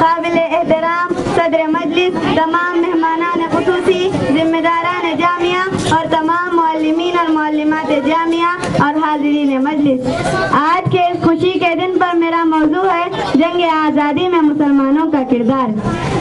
काबिल एहतराम सदर मजलिस, तमाम मेहमानान खुसूसी, जिम्मेदारान जामिया और तमाम मुअल्लिमीन और मुअल्लिमात जामिया और हाज़रीन मजलिस, आज के इस खुशी के दिन पर मेरा मौजू है जंग आज़ादी में मुसलमानों का किरदार।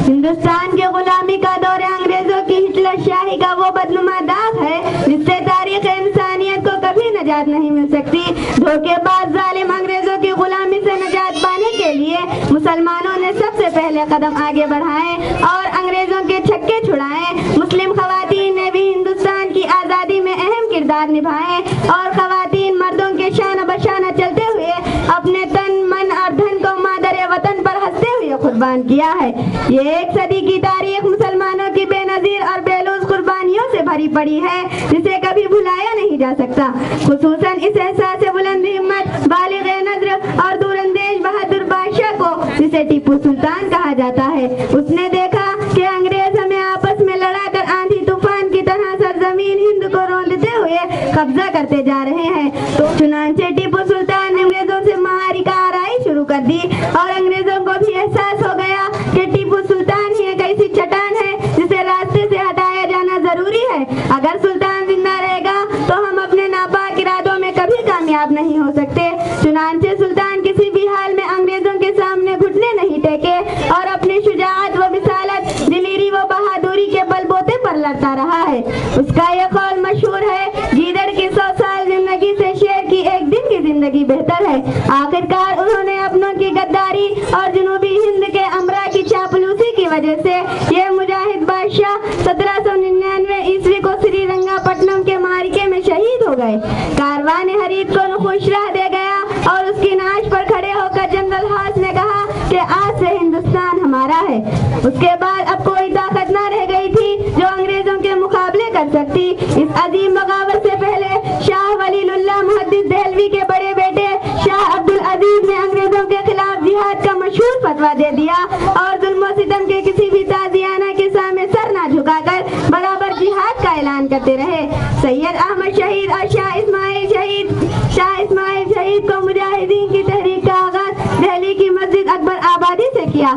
हिंदुस्तान की गुलामी का दौर अंग्रेजों की हिटलर शाही का वो बदनुमा दाग है जिससे तारीख इंसानियत को कभी नजात नहीं मिल सकती। धोखेबाज जालिम अंग्रेजों की गुलामी से नजात पाने के लिए मुसलमानों ने सबसे पहले कदम आगे बढ़ाए और अंग्रेजों के छक्के छुड़ाए। मुस्लिम खवातीन ने भी हिंदुस्तान की आज़ादी में अहम किरदार निभाए और खवातीन मर्दों के शान बशाना चलते हुए अपने तन मन और धन को मादर वतन पर हंसते हुए कुर्बान किया है। ये एक सदी की तारीख मुसलमानों की बेनजीर और बेलूज़ कुर्बानियों से भरी पड़ी है जिसे कभी भुलाया नहीं जा सकता। खुसूसन इस एहसास बुलंद हिम्मत, बालिग नज़र और दूरंदेश बहादुर बादशाह को जिसे टीपू सुल्तान कहा जाता है, उसने देखा कि अंग्रेज हमें आपस में लड़ाकर आंधी तूफान की तरह सरजमीन हिंद को रौंदते हुए कब्जा करते जा रहे हैं। तो चुनांचे टीपू सुल्तान ने अंग्रेजों से महारिका आराई शुरू कर दी और अंग्रेजों को भी एहसास हो गया कि टीपू सुल्तान ही एक ऐसी चट्टान है जिसे रास्ते से हटाया जाना जरूरी है। अगर सुल्तान जिंदा रहेगा तो हम अपने नापाक इरादों में कभी कामयाब नहीं हो सकते। चुनांचे सुल्तान किसी भी हाल में अंग्रेजों के सामने घुटने नहीं टेके और अपनी शुजाअत व मिसालत, दिलेरी व बहादुरी के बलबूते पर लड़ता रहा है। उसका ये कौल मशहूर है, गीदड़ की 100 साल जिंदगी से शेर की एक दिन की जिंदगी बेहतर है। आखिरकार उन्होंने अपनों की गद्दारी और जनूबी हिंद के अमरा की चापलूसी की वजह से ये मुजाहिद बादशाह 1799 ईस्वी को श्रीरंगापट्टनम के मारिके में शहीद हो गए। कारवान हरीत को खुश राह दे गया और उसकी नाश पर खड़े होकर जनरल हास ने कहा कि आज से हिंदुस्तान हमारा है। उसके बाद अब कोई ताकत न रह गई थी जो अंग्रेजों के मुकाबले कर सकती। इस अजीम बगावत से पहले शाह वलीउल्लाह मुहद्दिस देहलवी के बड़े बेटे शाह अब्दुल अजीज ने अंग्रेजों के खिलाफ जिहाद का मशहूर फतवा दे दिया और जुल्म व सितम के किसी भी ताजियाना के सामने सर न झुकाकर बराबर जिहाद का ऐलान करते रहे। सैयद अहमद शहीद और शाह इस्माइल शहीद को मुजाहिदीन की तहरीक का आगाज दिल्ली की मस्जिद अकबर आबादी से किया।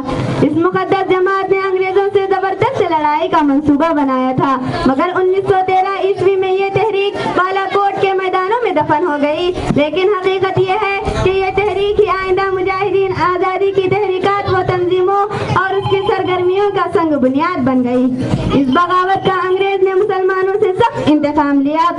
इस मुकद्दस जमात ने अंग्रेजों से जबरदस्त लड़ाई का मंसूबा बनाया था, मगर 1913 ईस्वी में ये तहरीक बालाकोट के मैदानों में दफन हो गई। लेकिन हकीकत यह है कि ये तहरीक ही आइंदा मुजाहिदीन आज़ादी की तहरीकात व तंजीमों और उसकी सरगर्मियों का संग बुनियाद बन गई। इस बगावत का अंग्रेज ने मुसलमानों से सख्त इंतकाम लिया।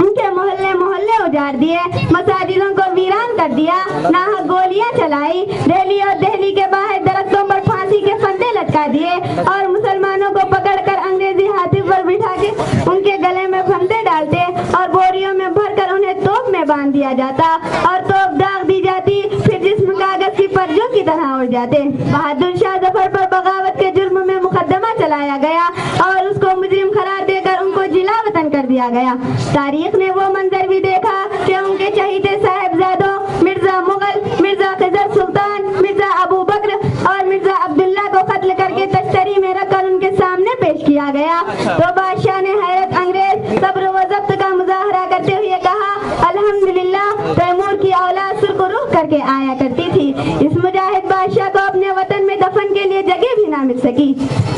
उनके मोहल्ले मोहल्ले उजाड़ दिए, मसाजिदों को वीरान कर दिया, नाहक गोलियां चलाई, दिल्ली और दिल्ली के बाहर दरख्तों पर फांसी के फंदे लटका दिए और मुसलमानों को पकड़कर अंग्रेजी हाथी पर बिठा के उनके गले में फंदे डालते और बोरियों में भरकर उन्हें तोप में बांध दिया जाता और तोप दाग दी जाती, फिर जिस्म कागज की परजों की तरह उड़ जाते। बहादुर शाह जफर पर बगावत के जुर्म में मुकदमा चलाया गया और उसको मुजरिम करार देकर उनको जिला वतन कर दिया गया। तारीख ने वो मंजर भी देखा कि उनके चहीते साहिबजादों मिर्जा मुगल, मिर्जा खिजर सुल्तान, मिर्जा अबू बकर और मिर्जा अब्दुल्ला को कत्ल करके तश्तरी में रखकर उनके सामने पेश किया गया। तो बादशाह ने हैरत अंग्रेज सब्र व ज़ब्त का मुजाहरा करते हुए कहा, अल्हम्दुलिल्लाह तैमूर की औलाद सुरखरुख करके आया करती थी। इस मुजाहिद बादशाह को अपने वतन में दफन के लिए जगह भी ना मिल सकी।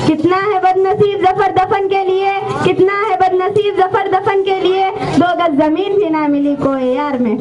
कितना है बदनसीब जफर दफन के लिए, कितना है बदनसीब जफर दफन के लिए 2 गज जमीन भी ना मिली कोई यार में।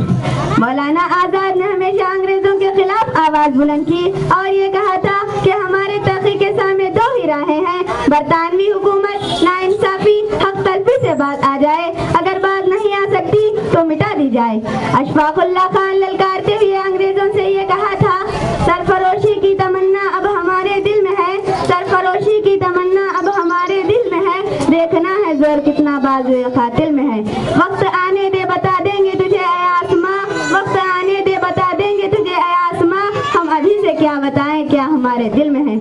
मौलाना आजाद ने हमेशा अंग्रेजों के खिलाफ आवाज बुलंद की और ये कहा था कि हमारे तरक्की के सामने 2 ही राहें हैं, बरतानवी हुकूमत, नाइंसाफी, हक तलफी से बात आ जाए, अगर बात नहीं आ सकती तो मिटा दी जाए। अशफाकुल्लाह खान ललकारते हुए अंग्रेजों से ये कहा था, सरफरोशी की तमन्ना अब हमारे दिल में है, सरफरोशी की तमन्ना अब हमारे दिल में है, देखना है जोर कितना बाज़ कातिल में है। वक्त आने दे बता देंगे तुझे ऐ आसमां, वक्त आने दे बता देंगे तुझे ऐ आसमां, हम अभी से क्या बताएं क्या हमारे दिल में है।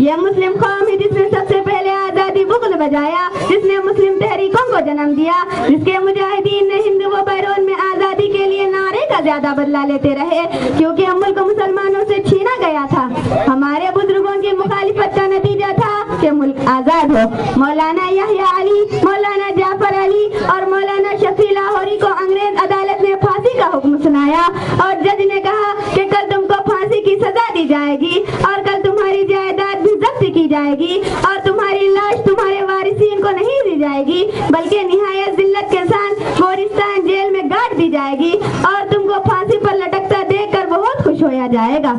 यह मुस्लिम कौम है जिसने सबसे पहले आज़ादी बुग़्ल बजाया, जिसने मुस्लिम तहरीकों को जन्म दिया, जिसके मुजाहिदीन ने हिंद व बैरून में आज़ादी के लिए नारे का ज्यादा बदला लेते रहे क्योंकि मुल्क मुसलमानों से छीना गया था। हमारे बुजुर्गों की मुखालिफत का नतीजा था कि मुल्क आजाद हो। मौलाना यहया अली, मौलाना जाफर अली और मौलाना शफी लाहौरी को अंग्रेज अदालत ने फांसी का हुक्म सुनाया और जज ने कहा कि कल तुमको फांसी की सजा दी जाएगी और कल तुम्हारी جائے گی اور تمہاری لاش تمہارے وارثین کو نہیں دی جائے گی بلکہ نہایت ذلت کے ساتھ گورستان جیل میں گاڑ دی جائے گی اور تم کو پھانسی پر لٹکتا دیکھ کر بہت خوش ہویا جائے گا۔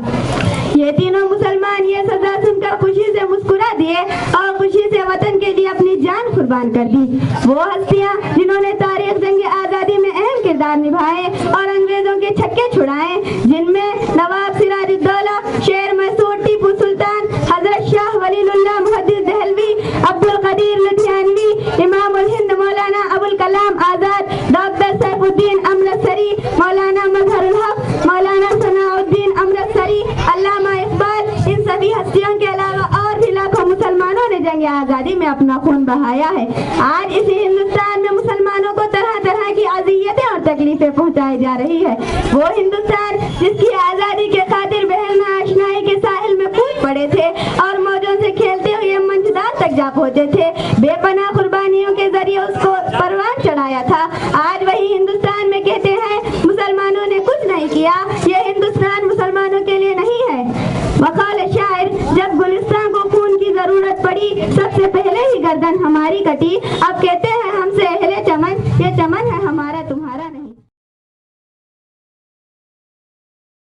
یہ تینوں مسلمان یہ سزا سن کر خوشی سے مسکرا دیے اور خوشی سے وطن کے لیے اپنی جان قربان کر دی۔ وہ ہستیاں جنہوں نے تاریخ جنگ آزادی میں اہم کردار نبھائے اور انگریزوں کے چھکے چھڑائے، جن میں نواب سراج الدولہ، شیر مسعود ٹیپو سلطان، حضرت شاہ ولی اللہ محدث دہلوی، عبد القدیر لدھیانوی، امام الہند مولانا ابوالکلام آزاد، ڈاکٹر سیف الدین امرتسری، مولانا مظہر الحق، مولانا ثناء الدین امرتسری، علامہ اقبال، ان سبھی ہستیوں کے علاوہ اور بھی لاکھوں مسلمانوں نے جنگ آزادی میں اپنا خون بہایا ہے۔ آج اسی ہندوستان میں مسلمانوں کو طرح طرح کی اذیتیں اور تکلیفیں پہنچائی جا رہی ہے۔ وہ ہندوستان جس کی آزادی کے خاطر بہن آشنائی کے ساحل میں کود پڑے تھے اور موجوں سے کھیلتے ہوئے منجدار تک جا پہنچے تھے، بے پناہ قربانیوں کے ذریعے اس کو پروان چڑھایا تھا، آج وہی ہندوستان میں کہتے ہیں مسلمانوں نے کچھ نہیں کیا، یہ ہندوستان مسلمانوں کے لیے نہیں ہے۔ وقال شاعر، جب گلستان کو خون کی ضرورت پڑی سب سے پہلے ہی گردن ہماری کٹی، اب کہتے ہیں ہم سے اہل چمن، یہ چمن